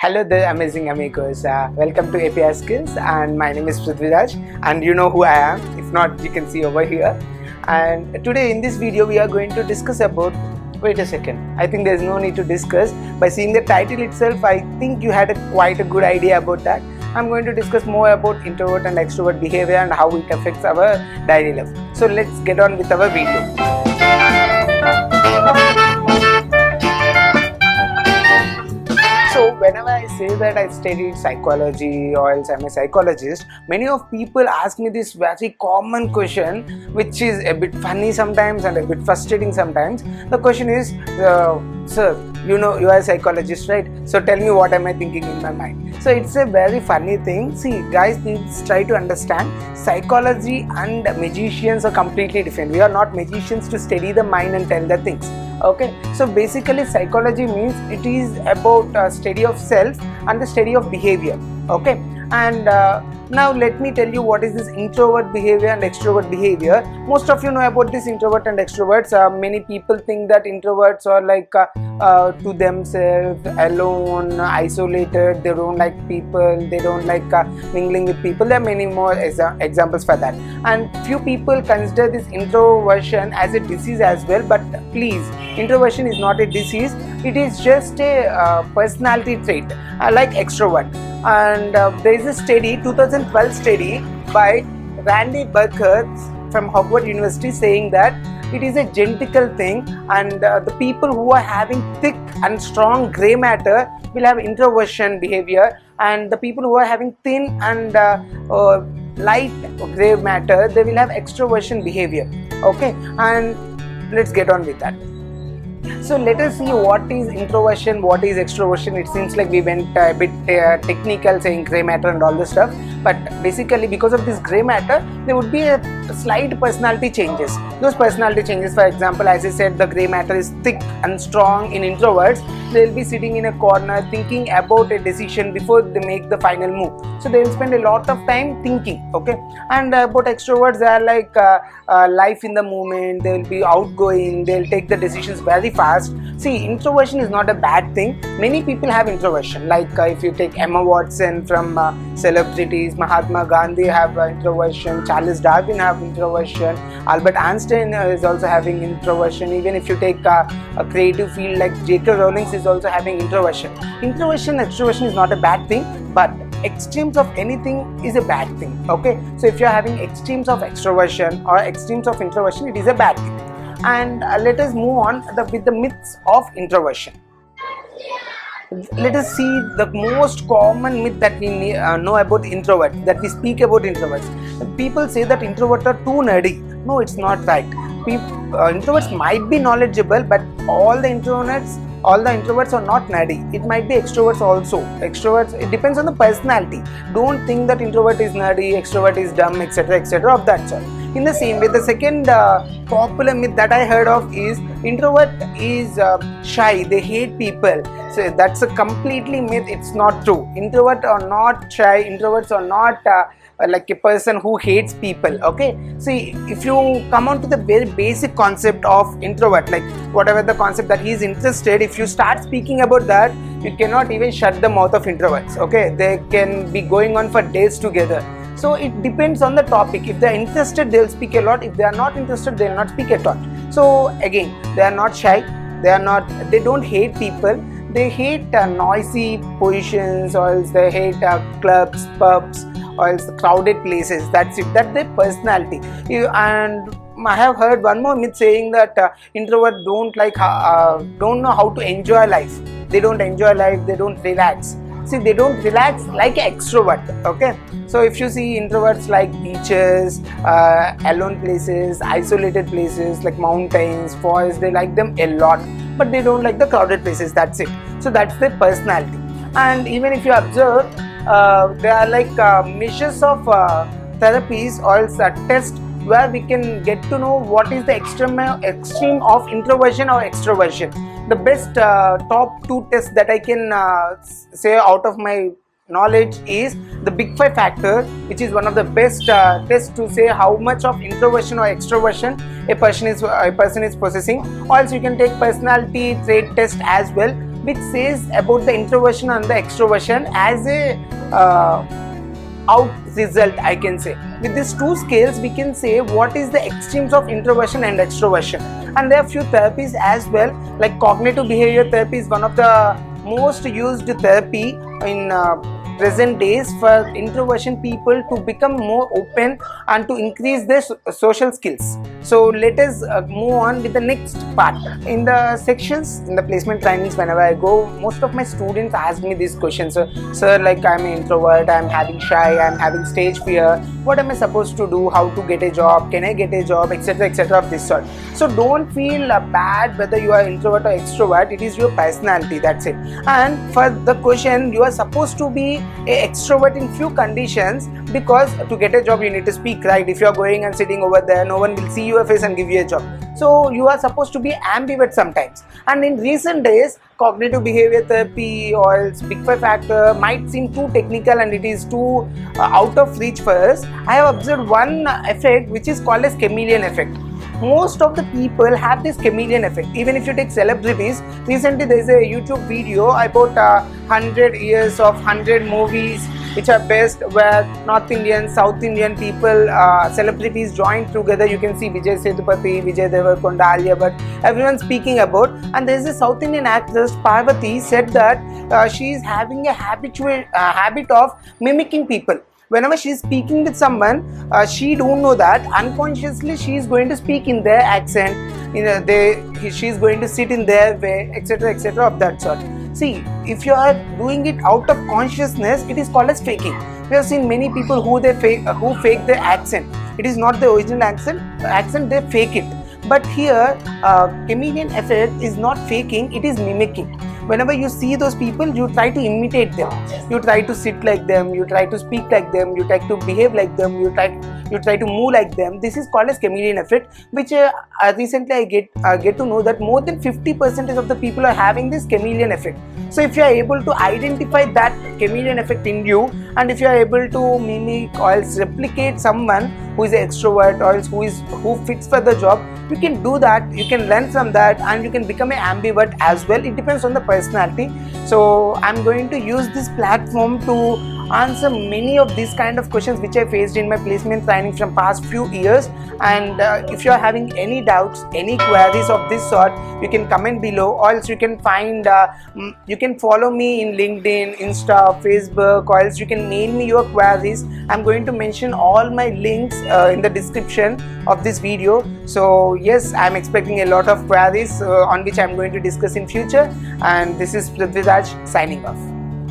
Hello there, amazing amigos. Welcome to API Skills, and my name is Prithviraj, and you know who I am. If not, you can see over here. And today in this video, we are going to discuss about. Wait a second. I think there is no need to discuss. By seeing the title itself, I think you had quite a good idea about that. I'm going to discuss more about introvert and extrovert behavior and how it affects our daily life. So let's get on with our video. So whenever I say that I studied psychology or else I'm a psychologist, many of people ask me this very common question, which is a bit funny sometimes and a bit frustrating sometimes. The question is, sir, you know you are a psychologist, right? So tell me, what am I thinking in my mind? So it's a very funny thing. See guys, please try to understand, psychology and magicians are completely different. We are not magicians to study the mind and tell the things. Okay, so basically psychology means it is about study of self and the study of behavior. Okay, and now let me tell you what is this introvert behavior and extrovert behavior. Most of you know about this introvert and extroverts. Many people think that introverts are like to themselves, alone, isolated. They don't like people, they don't like mingling with people. There are many more examples for that, and few people consider this introversion as a disease as well. But please, introversion is not a disease. It is just a personality trait like extrovert. And there is a study, 2012 study by Randy Burkhardt from Harvard University, saying that it is a genetical thing, and the people who are having thick and strong gray matter will have introversion behavior, and the people who are having thin and light gray matter, they will have extroversion behavior. Okay, and let's get on with that. So let us see what is introversion, what is extroversion. It seems like we went a bit technical, saying grey matter and all this stuff, but basically because of this grey matter there would be a slight personality changes. Those personality changes, for example, as I said, the grey matter is thick and strong in introverts. They will be sitting in a corner thinking about a decision before they make the final move, so they will spend a lot of time thinking. Okay, and about extroverts, they are like life in the moment. They will be outgoing, they will take the decisions very fast. See, introversion is not a bad thing. Many people have introversion, like if you take Emma Watson from celebrities, Mahatma Gandhi have introversion, Charles Darwin have introversion, Albert Einstein is also having introversion. Even if you take a creative field like J.K. Rowling is also having introversion. Introversion, extroversion is not a bad thing, but extremes of anything is a bad thing. Okay, so if you are having extremes of extroversion or extremes of introversion, it is a bad thing. And let us move on with the myths of introversion. Let us see the most common myth that we know about introverts, that we speak about introverts. People say that introverts are too nerdy. No, it's not right. Introverts might be knowledgeable, but all the introverts are not nerdy. It might be extroverts also. Extroverts, it depends on the personality. Don't think that introvert is nerdy, extrovert is dumb, etc. of that sort. In the same way, the second popular myth that I heard of is introvert is shy, they hate people. So that's a completely myth. It's not true. Introverts are not shy. Introverts are not like a person who hates people. Okay, see, if you come on to the very basic concept of introvert, like whatever the concept that he is interested, if you start speaking about that, you cannot even shut the mouth of introverts. Okay, they can be going on for days together. So it depends on the topic. If they are interested, they will speak a lot. If they are not interested, they will not speak at all. So again, they are not shy. They don't hate people. They hate noisy positions, or else they hate clubs, pubs, or else the crowded places. That's it. That's their personality. And I have heard one more myth saying that introverts don't know how to enjoy life. They don't enjoy life. They don't relax. See, they don't relax like an extrovert. Okay, so if you see introverts like beaches, alone places, isolated places like mountains, forests, they like them a lot, but they don't like the crowded places. That's it. So that's their personality. And even if you observe, there are like measures of therapies or else a test where we can get to know what is the extreme of introversion or extroversion. The best top two tests that I can say out of my knowledge is the Big Five factor, which is one of the best tests to say how much of introversion or extroversion a person is possessing. Also, you can take personality trait test as well. which says about the introversion and the extroversion as a out result, I can say. With these two scales we can say what is the extremes of introversion and extroversion. And there are few therapies as well, like cognitive behavior therapy is one of the most used therapy in present days for introversion people to become more open and to increase their social skills. So let us move on with the next part. In the sections, in the placement trainings, whenever I go, most of my students ask me these questions. Sir, like I'm an introvert, I'm having shy, I'm having stage fear, what am I supposed to do, how to get a job, can I get a job, etc of this sort. So don't feel bad whether you are introvert or extrovert, it is your personality, that's it. And for the question, you are supposed to be an extrovert in few conditions, because to get a job you need to speak, right? If you are going and sitting over there, no one will see your face and give you a job. So you are supposed to be ambivert sometimes. And in recent days, cognitive behavior therapy or Big Five factor might seem too technical and it is too out of reach for us. I have observed one effect which is called as chameleon effect. Most of the people have this chameleon effect. Even if you take celebrities, recently there is a YouTube video about 100 years of 100 movies which are best, where North Indian, South Indian people, celebrities joined together. You can see Vijay Sethupathi, Vijay Deverakonda, Alia Bhatt, everyone speaking about. And there is a South Indian actress, Parvati, said that she is having a habit of mimicking people. Whenever she is speaking with someone, she don't know that unconsciously she is going to speak in their accent, she is going to sit in their way, etc of that sort. See, if you are doing it out of consciousness, it is called as faking. We have seen many people who fake their accent. It is not the original accent, they fake it. But here, chameleon effect is not faking, it is mimicking. Whenever you see those people, you try to imitate them. You try to sit like them, you try to speak like them, you try to behave like them, you try to move like them. This is called as chameleon effect, which recently I get to know that more than 50% of the people are having this chameleon effect. So if you are able to identify that chameleon effect in you, and if you are able to mimic or else replicate someone who is an extrovert or else who fits for the job, you can do that, you can learn from that, and you can become an ambivert as well. It depends on the personality. So I'm going to use this platform to answer many of these kind of questions which I faced in my placement training from past few years. And if you are having any doubts, any queries of this sort, you can comment below, or else you can find you can follow me in LinkedIn, Insta, Facebook, or else you can mail me your queries. I'm going to mention all my links in the description of this video. So yes, I'm expecting a lot of queries on which I'm going to discuss in future. And this is Prithviraj signing off.